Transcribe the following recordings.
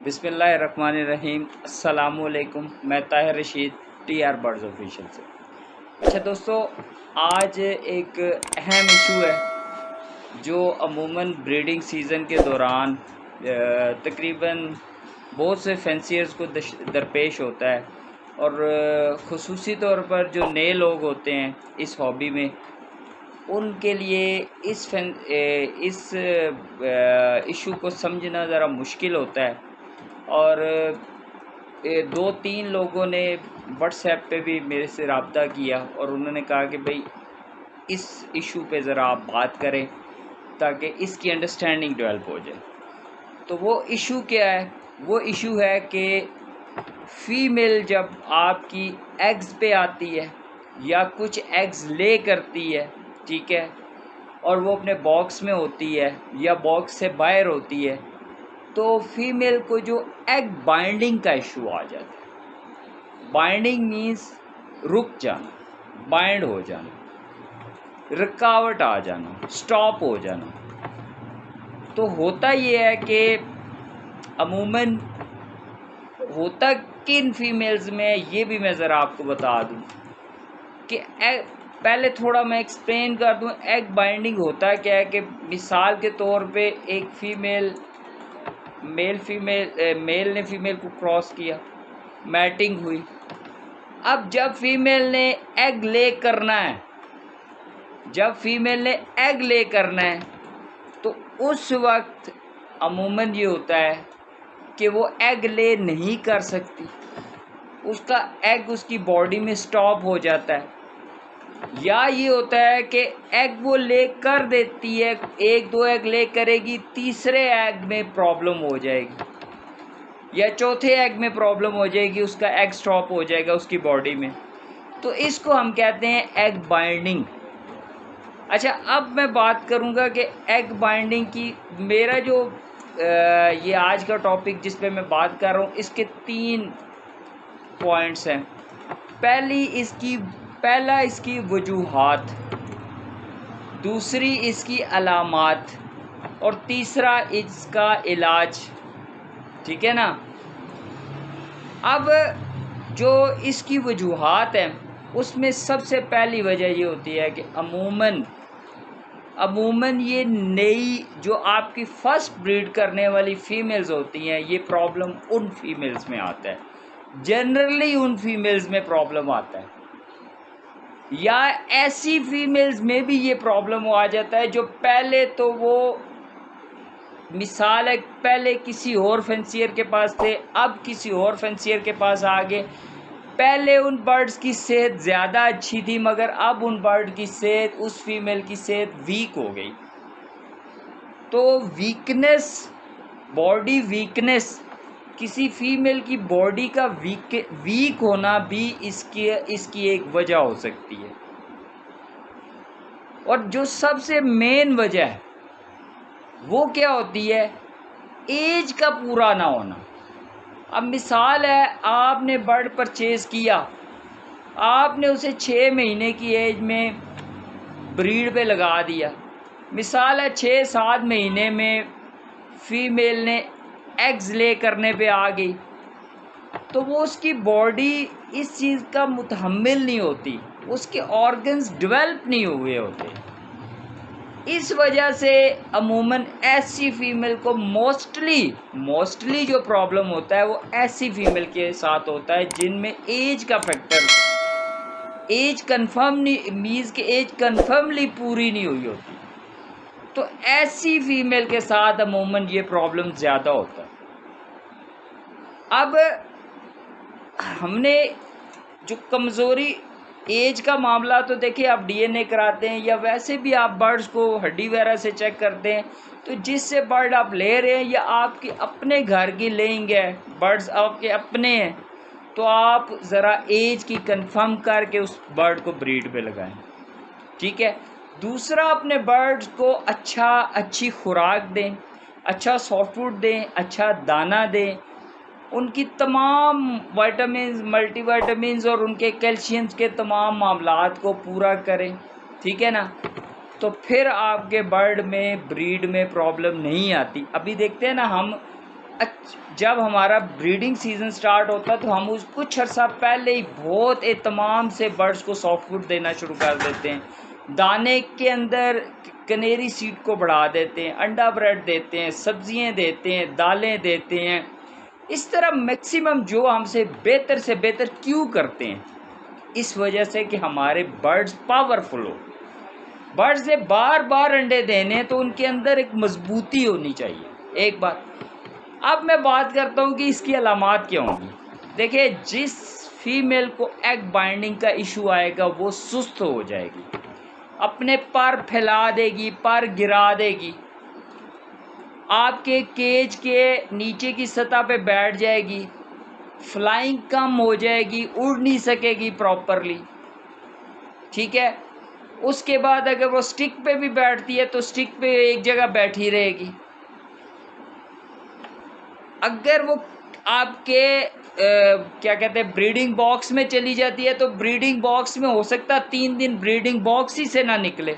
बिस्मिल्लाहिर्रहमानिर्रहीम। अस्सलामुअलैकुम। मैं Tahir Rashid, TR birds official से। अच्छा दोस्तों, आज एक अहम इशू है जो अमूमन ब्रीडिंग सीज़न के दौरान तकरीबन बहुत से फैंसियर्स को दरपेश होता है और ख़ुसूसी तौर पर जो नए लोग होते हैं इस हॉबी में, उनके लिए इस इशू को समझना ज़रा मुश्किल होता है। और 2-3 लोगों ने व्हाट्सएप पे भी मेरे से रब्ता किया और उन्होंने कहा कि भाई इस इशू पे ज़रा आप बात करें ताकि इसकी अंडरस्टैंडिंग डेवलप हो जाए। तो वो इशू क्या है? वो इशू है कि फ़ीमेल जब आपकी एग्स पे आती है या कुछ एग्स ले करती है, ठीक है, और वो अपने बॉक्स में होती है या बॉक्स से बाहर होती है, तो फीमेल को जो एग बाइंडिंग का इशू आ जाता है। बाइंडिंग मीन्स रुक जाना, बाइंड हो जाना, रुकावट आ जाना, स्टॉप हो जाना। तो होता ये है कि अमूमन होता किन फीमेल्स में, ये भी मैं ज़रा आपको बता दूं कि पहले थोड़ा मैं एक्सप्लेन कर दूं एग बाइंडिंग होता क्या है। कि मिसाल के तौर पे एक मेल ने फीमेल को क्रॉस किया, मैटिंग हुई। अब जब फीमेल ने एग ले करना है, तो उस वक्त अमूमन ये होता है कि वो एग ले नहीं कर सकती, उसका एग उसकी बॉडी में स्टॉप हो जाता है। या ये होता है कि एग वो ले कर देती है, 1-2 एग ले करेगी, तीसरे एग में प्रॉब्लम हो जाएगी या चौथे एग में प्रॉब्लम हो जाएगी, उसका एग स्टॉप हो जाएगा उसकी बॉडी में। तो इसको हम कहते हैं एग बाइंडिंग। अच्छा, अब मैं बात करूंगा कि एग बाइंडिंग की मेरा जो ये आज का टॉपिक जिस पे मैं बात कर रहा हूँ, इसके 3 पॉइंट्स हैं। पहला इसकी वजूहात, दूसरी इसकी अलामात और तीसरा इसका इलाज, ठीक है ना। अब जो इसकी वजूहात हैं उसमें सबसे पहली वजह ये होती है कि अमूमन ये नई जो आपकी फर्स्ट ब्रीड करने वाली फीमेल्स होती हैं, ये प्रॉब्लम उन फीमेल्स में आता है, जनरली उन फीमेल्स में प्रॉब्लम आता है। या ऐसी फीमेल्स में भी ये प्रॉब्लम आ जाता है जो पहले तो वो मिसाल है पहले किसी और फैंसियर के पास थे, अब किसी और फैंसियर के पास आ गए। पहले उन बर्ड्स की सेहत ज़्यादा अच्छी थी, मगर अब उन बर्ड की सेहत, उस फीमेल की सेहत वीक हो गई। तो वीकनेस, बॉडी वीकनेस, किसी फीमेल की बॉडी का वीक होना भी इसकी एक वजह हो सकती है। और जो सबसे मेन वजह है वो क्या होती है? एज का पूरा ना होना। अब मिसाल है, आपने बर्ड परचेज़ किया, आपने उसे 6 महीने की एज में ब्रीड पे लगा दिया। मिसाल है 6-7 महीने में फीमेल ने एग्स ले करने पे आ गई, तो वो उसकी बॉडी इस चीज़ का मुतहम्मिल नहीं होती, उसके ऑर्गन्स डेवलप नहीं हुए होते। इस वजह से अमूमन ऐसी फीमेल को मोस्टली जो प्रॉब्लम होता है वो ऐसी फीमेल के साथ होता है जिनमें एज का फैक्टर, एज कंफर्म नहीं, मीन्स कि एज कंफर्मली पूरी नहीं हुई होती। तो ऐसी फीमेल के साथ अमूमन ये प्रॉब्लम ज़्यादा होता है। अब हमने जो कमज़ोरी, एज का मामला तो देखिए, आप DNA कराते हैं या वैसे भी आप बर्ड्स को हड्डी वगैरह से चेक करते हैं, तो जिससे बर्ड आप ले रहे हैं या आपके अपने घर की लेंगे बर्ड्स आपके अपने हैं, तो आप ज़रा एज की कंफर्म करके उस बर्ड को ब्रीड पे लगाएं, ठीक है। दूसरा, अपने बर्ड्स को अच्छी खुराक दें, अच्छा सॉफ्ट फूड दें, अच्छा दाना दें, उनकी तमाम विटामिन्स, मल्टीविटामिन्स और उनके कैल्शियम्स के तमाम मामलात को पूरा करें, ठीक है ना। तो फिर आपके बर्ड में ब्रीड में प्रॉब्लम नहीं आती। अभी देखते हैं ना हम जब हमारा ब्रीडिंग सीज़न स्टार्ट होता है तो हम उस कुछ अर्सा पहले ही बहुत एहतमाम से बर्ड्स को सॉफ्ट फूड देना शुरू कर देते हैं। दाने के अंदर कनेरी सीड को बढ़ा देते हैं, अंडा ब्रेड देते हैं, सब्जियां देते हैं, दालें देते हैं। इस तरह मैक्सिमम जो हमसे बेहतर से बेहतर क्यों करते हैं? इस वजह से कि हमारे बर्ड्स पावरफुल हो। बर्ड्स ने बार बार अंडे देने तो उनके अंदर एक मजबूती होनी चाहिए। एक बात। अब मैं बात करता हूँ कि इसकी अलामात क्या होंगी। देखिए, जिस फीमेल को एग बाइंडिंग का इशू आएगा वो सुस्त हो जाएगी, अपने पर फैला देगी, पर गिरा देगी, आपके केज के नीचे की सतह पे बैठ जाएगी, फ्लाइंग कम हो जाएगी, उड़ नहीं सकेगी प्रॉपरली। ठीक है। उसके बाद अगर वो स्टिक पे भी बैठती है तो स्टिक पे एक जगह बैठी रहेगी। अगर वो आपके क्या कहते हैं ब्रीडिंग बॉक्स में चली जाती है तो ब्रीडिंग बॉक्स में हो सकता है 3 दिन ब्रीडिंग बॉक्स ही से ना निकले।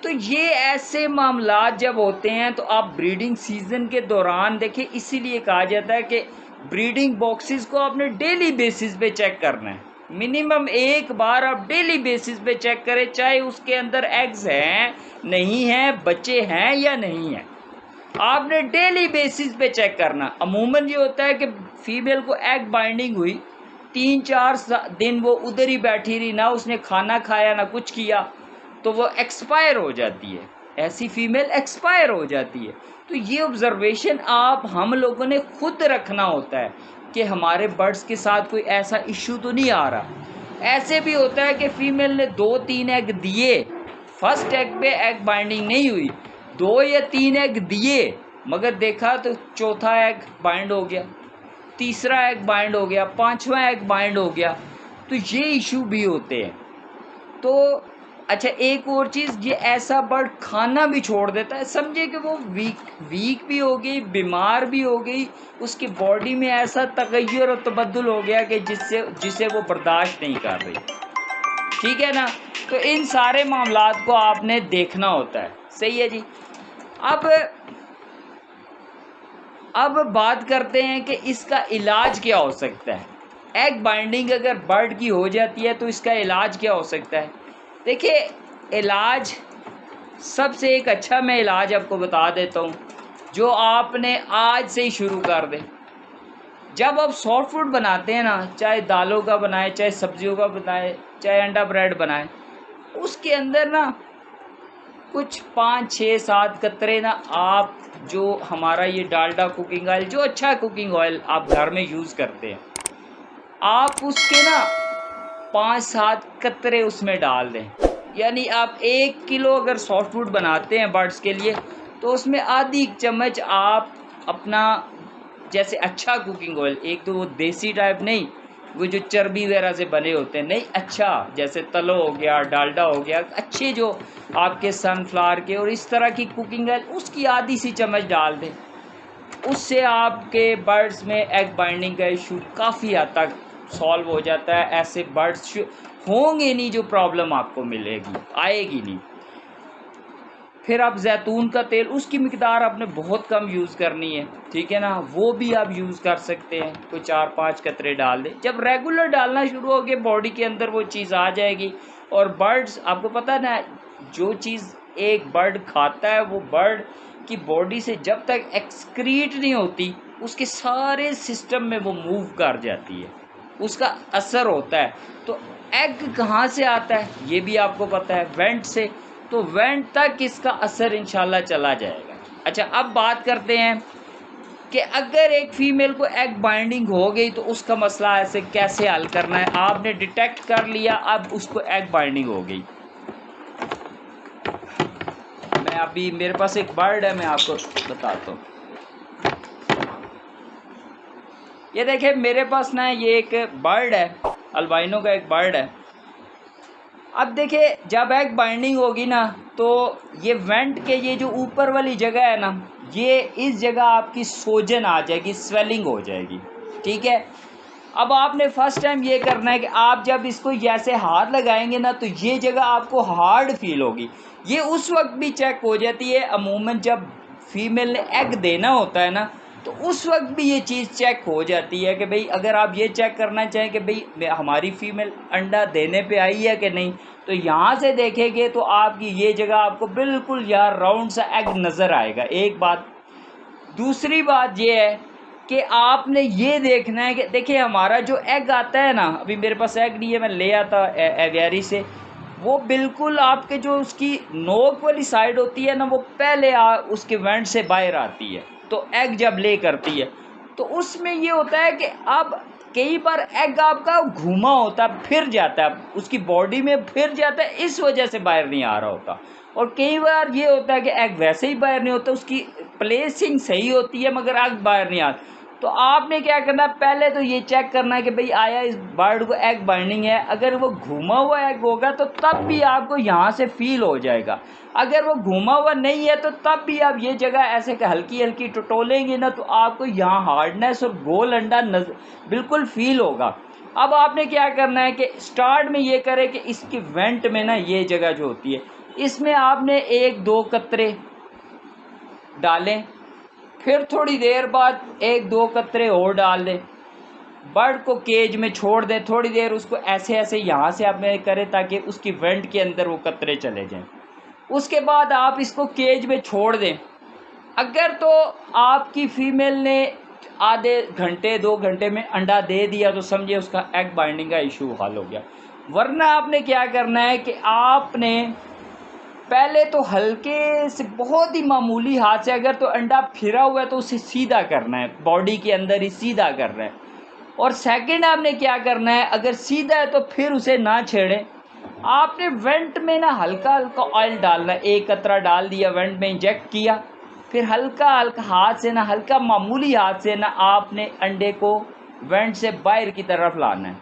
तो ये ऐसे मामलात जब होते हैं तो आप ब्रीडिंग सीजन के दौरान देखिए, इसीलिए कहा जाता है कि ब्रीडिंग बॉक्सेस को आपने डेली बेसिस पे चेक करना है। मिनिमम एक बार आप डेली बेसिस पे चेक करें, चाहे उसके अंदर एग्स हैं नहीं हैं, बच्चे हैं या नहीं हैं, आपने डेली बेसिस पे चेक करना। अमूमन ये होता है कि फीमेल को एग बाइंडिंग हुई, 3-4 दिन वो उधर ही बैठी रही, ना उसने खाना खाया ना कुछ किया, तो वो एक्सपायर हो जाती है। ऐसी फीमेल एक्सपायर हो जाती है। तो ये ऑब्जर्वेशन आप हम लोगों ने खुद रखना होता है कि हमारे बर्ड्स के साथ कोई ऐसा इशू तो नहीं आ रहा। ऐसे भी होता है कि फीमेल ने 2-3 एग दिए, फर्स्ट एग पे एग बाइंडिंग नहीं हुई, 2 या 3 एग दिए, मगर देखा तो चौथा एग बाइंड हो गया, तीसरा एग बाइंड हो गया, 5वां एग बाइंड हो गया। तो ये इशू भी होते हैं। तो अच्छा, एक और चीज़, ये ऐसा बर्ड खाना भी छोड़ देता है, समझे कि वो वीक भी हो गई, बीमार भी हो गई, उसकी बॉडी में ऐसा तगय्युर और तबद्दुल हो गया कि जिसे वो बर्दाश्त नहीं कर रही। ठीक है ना। तो इन सारे मामलात को आपने देखना होता है। सही है जी। अब बात करते हैं कि इसका इलाज क्या हो सकता है। एग बाइंडिंग अगर बर्ड की हो जाती है तो इसका इलाज क्या हो सकता है। देखिए, इलाज सबसे एक अच्छा मैं इलाज आपको बता देता हूँ, जो आपने आज से ही शुरू कर दें। जब आप सॉफ्ट फूड बनाते हैं ना, चाहे दालों का बनाए, चाहे सब्जियों का बनाए, चाहे अंडा ब्रेड बनाए, उसके अंदर ना कुछ 5-6-7 कतरे ना आप जो हमारा ये डालडा कुकिंग ऑयल, जो अच्छा कुकिंग ऑयल आप घर में यूज़ करते हैं, आप उसके ना 5-7 कतरे उसमें डाल दें। यानी आप 1 किलो अगर सॉफ्ट फूड बनाते हैं बर्ड्स के लिए तो उसमें आधी चम्मच आप अपना, जैसे अच्छा कुकिंग ऑयल, एक तो वो देसी टाइप नहीं, वो जो चर्बी वगैरह से बने होते हैं, नहीं, अच्छा जैसे तलो हो गया, डालडा हो गया, अच्छे जो आपके सनफ्लावर के और इस तरह की कुकिंग ऑयल, उसकी आधी सी चम्मच डाल दें। उससे आपके बर्ड्स में एग बाइंडिंग का इशू काफ़ी हद तक सॉल्व हो जाता है। ऐसे बर्ड्स होंगे नहीं जो प्रॉब्लम आपको मिलेगी, आएगी नहीं। फिर आप जैतून का तेल, उसकी मिकदार आपने बहुत कम यूज़ करनी है, ठीक है ना, वो भी आप यूज़ कर सकते हैं, कोई 4-5 कतरे डाल दें। जब रेगुलर डालना शुरू हो गए बॉडी के अंदर वो चीज़ आ जाएगी। और बर्ड्स, आपको पता ना, जो चीज़ एक बर्ड खाता है वो बर्ड की बॉडी से जब तक एक्सक्रीट नहीं होती उसके सारे सिस्टम में वो मूव कर जाती है, उसका असर होता है। तो एग कहाँ से आता है ये भी आपको पता है, वेंट से। तो वेंट तक इसका असर इंशाल्लाह चला जाएगा। अच्छा, अब बात करते हैं कि अगर एक फ़ीमेल को एग बाइंडिंग हो गई तो उसका मसला ऐसे कैसे हल करना है। आपने डिटेक्ट कर लिया, अब उसको एग बाइंडिंग हो गई। मैं अभी, मेरे पास एक बर्ड है, मैं आपको बताता हूँ। ये देखिए मेरे पास ना ये एक बर्ड है, अल्बाइनो का एक बर्ड है। अब देखिए, जब एग बाइंडिंग होगी ना तो ये वेंट के ये जो ऊपर वाली जगह है ना, ये इस जगह आपकी सोजन आ जाएगी, स्वेलिंग हो जाएगी। ठीक है। अब आपने फर्स्ट टाइम ये करना है कि आप जब इसको ऐसे हाथ लगाएंगे ना तो ये जगह आपको हार्ड फील होगी। ये उस वक्त भी चेक हो जाती है अमूमन जब फीमेल ने एग देना होता है ना, तो उस वक्त भी ये चीज़ चेक हो जाती है कि भाई अगर आप ये चेक करना चाहें कि भाई हमारी फ़ीमेल अंडा देने पे आई है कि नहीं, तो यहाँ से देखेंगे तो आपकी ये जगह आपको बिल्कुल यार राउंड सा एग नज़र आएगा। एक बात। दूसरी बात ये है कि आपने ये देखना है कि देखिए हमारा जो एग आता है ना, अभी मेरे पास एग नहीं है, मैं ले आता एवियरी से, वो बिल्कुल आपके जो उसकी नोक वाली साइड होती है ना, वो पहले उसके वेंट से बाहर आती है। तो एग जब ले करती है तो उसमें ये होता है कि अब कई बार एग आपका घूमा होता है, फिर जाता है, उसकी बॉडी में फिर जाता है, इस वजह से बाहर नहीं आ रहा होता। और कई बार ये होता है कि एग वैसे ही बाहर नहीं होता, उसकी प्लेसिंग सही होती है मगर एग बाहर नहीं आता। तो आपने क्या करना है, पहले तो ये चेक करना है कि भाई आया इस बर्ड को एग बाइंडिंग है। अगर वो घूमा हुआ एग होगा तो तब भी आपको यहाँ से फील हो जाएगा। अगर वो घूमा हुआ नहीं है तो तब भी आप ये जगह ऐसे हल्की हल्की टटोलेंगे ना, तो आपको यहाँ हार्डनेस और गोल अंडा बिल्कुल फील होगा। अब आपने क्या करना है कि स्टार्ट में ये करें कि इसकी वेंट में ना ये जगह जो होती है, इसमें आपने 1-2 कतरे डालें, फिर थोड़ी देर बाद 1-2 कतरे और डाल दें, बर्ड को केज में छोड़ दें, थोड़ी देर उसको ऐसे ऐसे यहाँ से आप करें ताकि उसकी वेंट के अंदर वो कतरे चले जाएं। उसके बाद आप इसको केज में छोड़ दें। अगर तो आपकी फ़ीमेल ने आधे घंटे 2 घंटे में अंडा दे दिया तो समझिए उसका एग बाइंडिंग का इशू हल हो गया। वरना आपने क्या करना है कि आपने पहले तो हल्के से बहुत ही मामूली हाथ से, अगर तो अंडा फिरा हुआ है तो उसे सीधा करना है, बॉडी के अंदर ही सीधा करना है। और सेकंड आपने क्या करना है, अगर सीधा है तो फिर उसे ना छेड़ें, आपने वेंट में ना हल्का हल्का ऑयल डालना है। 1 कतरा डाल दिया, वेंट में इंजेक्ट किया, फिर हल्का हल्का हाथ से ना, हल्का मामूली हाथ से ना आपने अंडे को वेंट से बाहर की तरफ लाना है।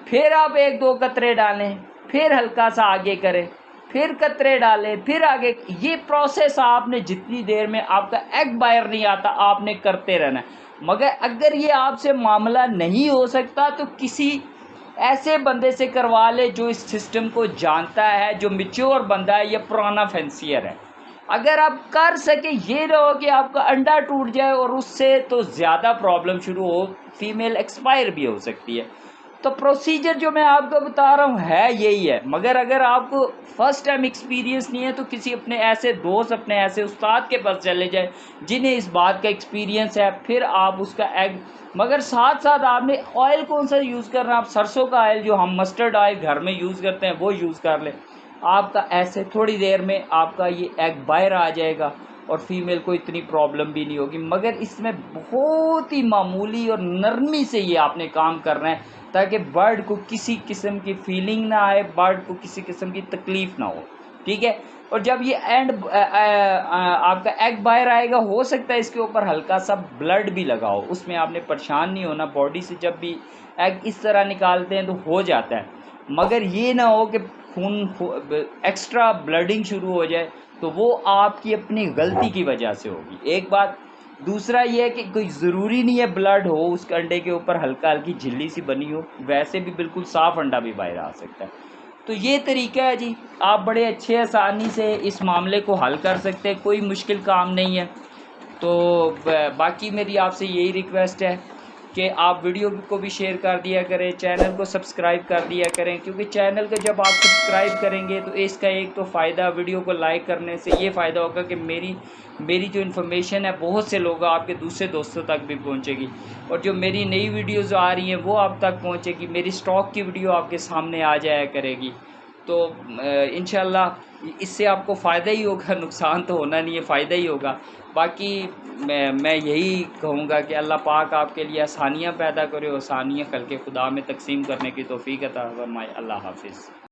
फिर आप 1-2 कतरे डालें, फिर हल्का सा आगे करें, फिर कतरे डालें, फिर आगे। ये प्रोसेस आपने जितनी देर में आपका एग बाहर नहीं आता आपने करते रहना है। मगर अगर ये आपसे मामला नहीं हो सकता तो किसी ऐसे बंदे से करवा ले जो इस सिस्टम को जानता है, जो मैच्योर बंदा है या पुराना फैंसियर है। अगर आप कर सके, ये ना हो कि आपका अंडा टूट जाए और उससे तो ज़्यादा प्रॉब्लम शुरू हो, फीमेल एक्सपायर भी हो सकती है। तो प्रोसीजर जो मैं आपको बता रहा हूँ है यही है। मगर अगर आपको फर्स्ट टाइम एक्सपीरियंस नहीं है तो किसी अपने ऐसे दोस्त, अपने ऐसे उस्ताद के पास चले जाए जिन्हें इस बात का एक्सपीरियंस है, फिर आप उसका एग। मगर साथ साथ आपने ऑयल कौन सा यूज़ करना, आप सरसों का ऑयल जो हम मस्टर्ड ऑयल घर में यूज़ करते हैं वो यूज़ कर लें। आपका ऐसे थोड़ी देर में आपका ये एग बाहर आ जाएगा और फीमेल को इतनी प्रॉब्लम भी नहीं होगी। मगर इसमें बहुत ही मामूली और नरमी से ये आपने काम करना है ताकि बर्ड को किसी किस्म की फीलिंग ना आए, बर्ड को किसी किस्म की तकलीफ़ ना हो। ठीक है। और जब ये आपका एग बाहर आएगा, हो सकता है इसके ऊपर हल्का सा ब्लड भी लगाओ, उसमें आपने परेशान नहीं होना। बॉडी से जब भी एग इस तरह निकालते हैं तो हो जाता है, मगर ये ना हो कि खून एक्स्ट्रा ब्लडिंग शुरू हो जाए, तो वो आपकी अपनी गलती की वजह से होगी। एक बात। दूसरा ये है कि कोई ज़रूरी नहीं है ब्लड हो, उसके अंडे के ऊपर हल्का हल्की झिल्ली सी बनी हो, वैसे भी बिल्कुल साफ़ अंडा भी बाहर आ सकता है। तो ये तरीका है जी, आप बड़े अच्छे आसानी से इस मामले को हल कर सकते हैं, कोई मुश्किल काम नहीं है। तो बाकी मेरी आपसे यही रिक्वेस्ट है कि आप वीडियो को भी शेयर कर दिया करें, चैनल को सब्सक्राइब कर दिया करें, क्योंकि चैनल को जब आप सब्सक्राइब करेंगे तो इसका एक तो फ़ायदा, वीडियो को लाइक करने से ये फ़ायदा होगा कि मेरी जो इन्फॉर्मेशन है बहुत से लोग आपके दूसरे दोस्तों तक भी पहुंचेगी, और जो मेरी नई वीडियोज़ आ रही हैं वो आप तक पहुंचेगी, मेरी स्टॉक की वीडियो आपके सामने आ जाया करेगी। तो इंशाल्लाह इससे आपको फ़ायदा ही होगा, नुकसान तो होना नहीं है, फ़ायदा ही होगा। बाकी मैं यही कहूँगा कि अल्लाह पाक आपके लिए आसानियाँ पैदा करे, आसानियाँ खल्क़े खुदा में तकसीम करने की तौफ़ीक़ अता फ़रमाए। अल्लाह हाफ़िज़।